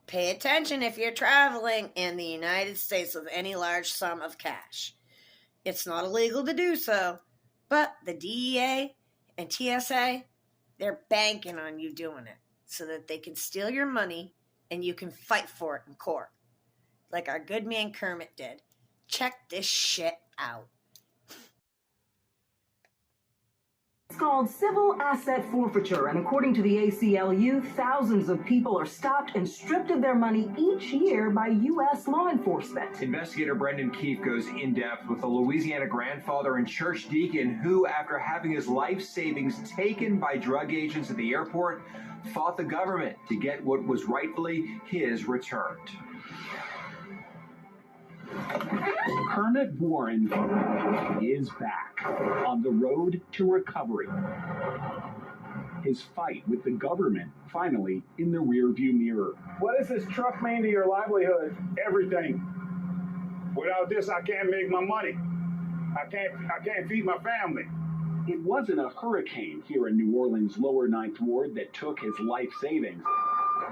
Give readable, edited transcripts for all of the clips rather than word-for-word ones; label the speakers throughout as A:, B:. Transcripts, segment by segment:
A: Pay attention if you're traveling in the United States with any large sum of cash. It's not illegal to do so, but the DEA and TSA, they're banking on you doing it so that they can steal your money and you can fight for it in court, like our good man Kermit did. Check this shit out.
B: It's called civil asset forfeiture, and according to the ACLU, thousands of people are stopped and stripped of their money each year by U.S. law enforcement.
C: Investigator Brendan Keefe goes in depth with a Louisiana grandfather and church deacon who, after having his life savings taken by drug agents at the airport, fought the government to get what was rightfully his returned.
D: Kermit Warren is back on the road to recovery. His fight with the government finally in the rearview mirror.
E: What does this truck mean to your livelihood? Everything. Without this, I can't make my money. I can't feed my family.
D: It wasn't a hurricane here in New Orleans' lower Ninth Ward that took his life savings.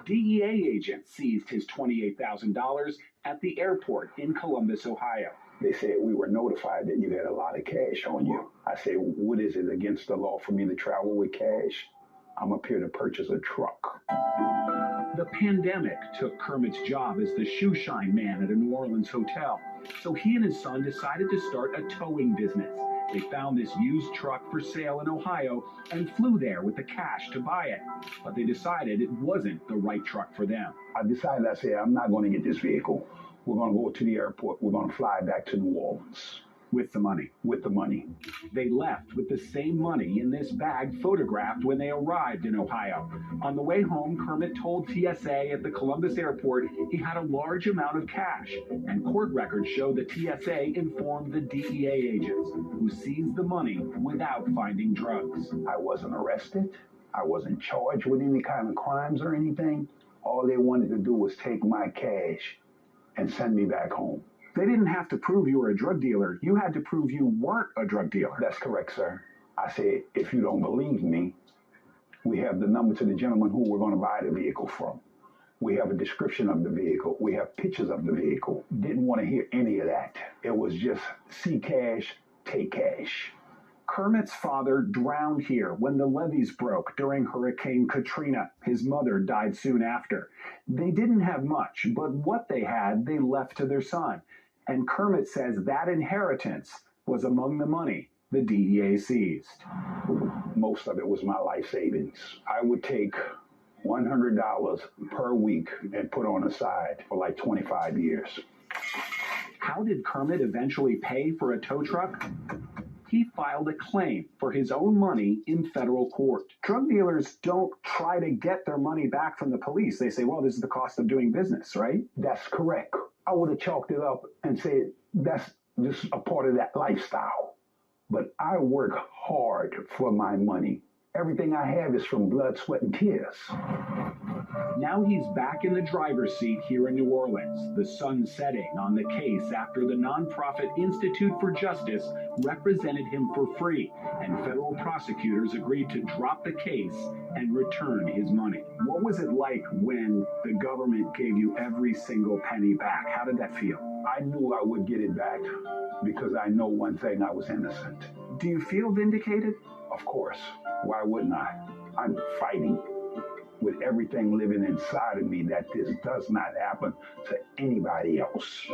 D: DEA agents seized his $28,000 at the airport in Columbus, Ohio.
F: They said we were notified that you had a lot of cash on you. I said, what is it against the law for me to travel with cash? I'm up here to purchase a truck.
D: The pandemic took Kermit's job as the shoe shine man at a New Orleans hotel. So he and his son decided to start a towing business. They found this used truck for sale in Ohio and flew there with the cash to buy it. But they decided it wasn't the right truck for them.
F: I said, I'm not going to get this vehicle. We're going to go to the airport. We're going to fly back to New Orleans.
D: With the money.
F: With the money.
D: They left with the same money in this bag photographed when they arrived in Ohio. On the way home, Kermit told TSA at the Columbus airport he had a large amount of cash, and court records show that TSA informed the DEA agents, who seized the money without finding drugs.
F: I wasn't arrested. I wasn't charged with any kind of crimes or anything. All they wanted to do was take my cash and send me back home.
D: They didn't have to prove you were a drug dealer. You had to prove you weren't a drug dealer.
F: That's correct, sir. I said, if you don't believe me, we have the number to the gentleman who we're going to buy the vehicle from. We have a description of the vehicle. We have pictures of the vehicle. Didn't want to hear any of that. It was just see cash, take cash.
D: Kermit's father drowned here when the levees broke during Hurricane Katrina. His mother died soon after. They didn't have much, but what they had, they left to their son. And Kermit says that inheritance was among the money the DEA seized.
F: Most of it was my life savings. I would take $100 per week and put on the side for like 25 years.
D: How did Kermit eventually pay for a tow truck? He filed a claim for his own money in federal court. Drug dealers don't try to get their money back from the police. They say, well, this is the cost of doing business, right?
F: That's correct. I would have chalked it up and said, that's just a part of that lifestyle. But I work hard for my money. Everything I have is from blood, sweat, and tears.
D: Now he's back in the driver's seat here in New Orleans, the sun setting on the case after the nonprofit Institute for Justice represented him for free, and federal prosecutors agreed to drop the case and return his money. What was it like when the government gave you every single penny back? How did that feel?
F: I knew I would get it back because I know one thing, I was innocent.
D: Do you feel vindicated?
F: Of course. Why wouldn't I? I'm fighting with everything living inside of me that this does not happen to anybody else.